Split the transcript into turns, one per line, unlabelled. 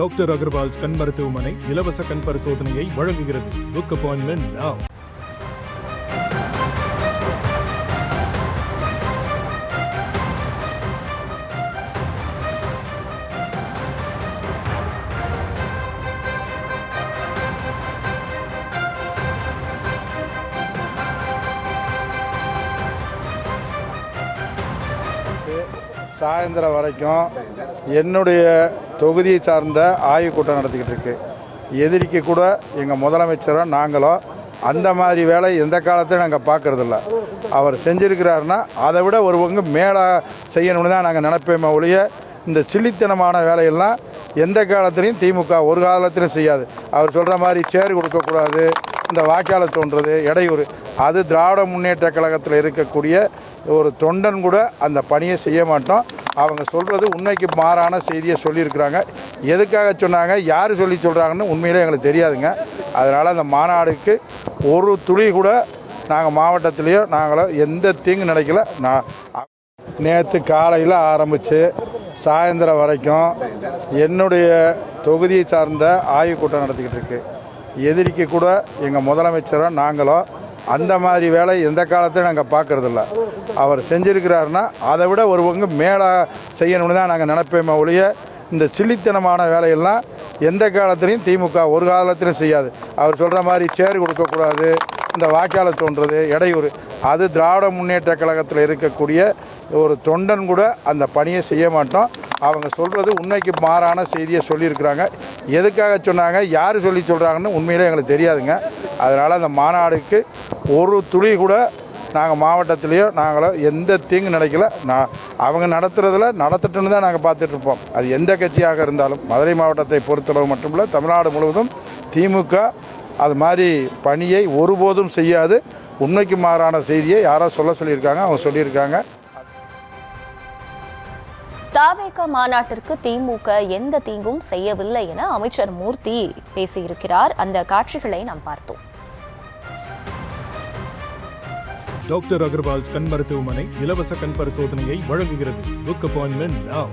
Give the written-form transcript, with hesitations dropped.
Doctor Agarwal's கண் மருத்துவமனை இலவச கண் பரிசோதனையை வழங்குகிறது. புக் அப்பாயின்மெண்ட் நவ.
சாயந்தரம் வரைக்கும் என்னுடைய தொகுதியை சார்ந்த ஆய்வுக் கூட்டம் நடத்திக்கிட்டு இருக்கு. எதிரிக்கு கூட எங்கள் முதலமைச்சரும் நாங்களும் அந்த மாதிரி வேலை எந்த காலத்தையும் நாங்கள் பார்க்குறதில்ல. அவர் செஞ்சுருக்கிறாருன்னா அதை விட ஒரு பங்கு மேலே செய்யணும்னு தான் நாங்கள் நினைப்போமே ஒழிய இந்த சில்லித்தனமான வேலையெல்லாம் எந்த காலத்துலையும் திமுக ஒரு காலத்திலும் செய்யாது. அவர் சொல்கிற மாதிரி சேர் கொடுக்கக்கூடாது, இந்த வாக்காளர் தோன்றது இடையூறு, அது திராவிட முன்னேற்ற கழகத்தில் இருக்கக்கூடிய ஒரு தொண்டன் கூட அந்த பணியை செய்ய மாட்டோம். அவங்க சொல்கிறது உண்மைக்கு மாறான செய்தியை சொல்லியிருக்கிறாங்க. எதுக்காக சொன்னாங்க, யார் சொல்லி சொல்கிறாங்கன்னு உண்மையிலே எங்களுக்கு தெரியாதுங்க. அதனால் அந்த மாநாடுக்கு ஒரு துளி கூட நாங்கள் மாவட்டத்திலேயோ நாங்களோ எந்த தீங்கு நினைக்கல. நேற்று காலையில் ஆரம்பித்து சாயந்தரம் வரைக்கும் என்னுடைய தொகுதியை சார்ந்த ஆய்வுக் கூட்டம் நடத்திக்கிட்டு இருக்கு. எதிரிக்கு கூட எங்கள் முதலமைச்சரும் நாங்களும் அந்த மாதிரி வேலை எந்த காலத்தையும் நாங்கள் பார்க்குறதில்ல. அவர் செஞ்சுருக்கிறாருன்னா அதை விட ஒரு பங்கு மேலே செய்யணும்னு தான் நாங்கள் நினைப்போமே ஒழிய இந்த சில்லித்தனமான வேலையெல்லாம் எந்த காலத்துலையும் திமுக ஒரு காலத்திலும் செய்யாது. அவர் சொல்கிற மாதிரி சேர் கொடுக்கக்கூடாது, இந்த வாக்காளர் தோன்றது இடையூறு, அது திராவிட முன்னேற்ற கழகத்தில் இருக்கக்கூடிய ஒரு தொண்டன் கூட அந்த பணியை செய்ய மாட்டோம். அவங்க சொல்கிறது உண்மைக்கு மாறான செய்தியை சொல்லியிருக்கிறாங்க. எதுக்காக சொன்னாங்க, யார் சொல்லி சொல்கிறாங்கன்னு உண்மையிலே எங்களுக்கு தெரியாதுங்க. அதனால் அந்த மாநாடுக்கு ஒரு துளி கூட நாங்கள் மாவட்டத்திலேயோ நாங்களோ எந்த தீங்கு நினைக்கல. அவங்க நடத்துட்டுன்னு தான் நாங்கள் பார்த்துட்ருப்போம். அது எந்த கட்சியாக இருந்தாலும் மதுரை மாவட்டத்தை பொறுத்தளவு மட்டுமில்லை, தமிழ்நாடு முழுவதும் திமுக அது மாதிரி பணியை ஒருபோதும் செய்யாது. உண்மைக்கு மாறான செய்தியை யாரோ சொல்லியிருக்காங்க, அவங்க சொல்லியிருக்காங்க.
தாவேகா மாநாட்டிற்கு திமுக எந்த தீங்கும் செய்யவில்லை என அமைச்சர் மூர்த்தி பேசியிருக்கிறார். அந்த காட்சிகளை நாம் பார்த்தோம்.
டாக்டர் அகர்வால்ஸ் கண் மருத்துவமனை இலவச கண் பரிசோதனையை வழங்குகிறது. புக் அப்பாயின்மெண்ட் நவ.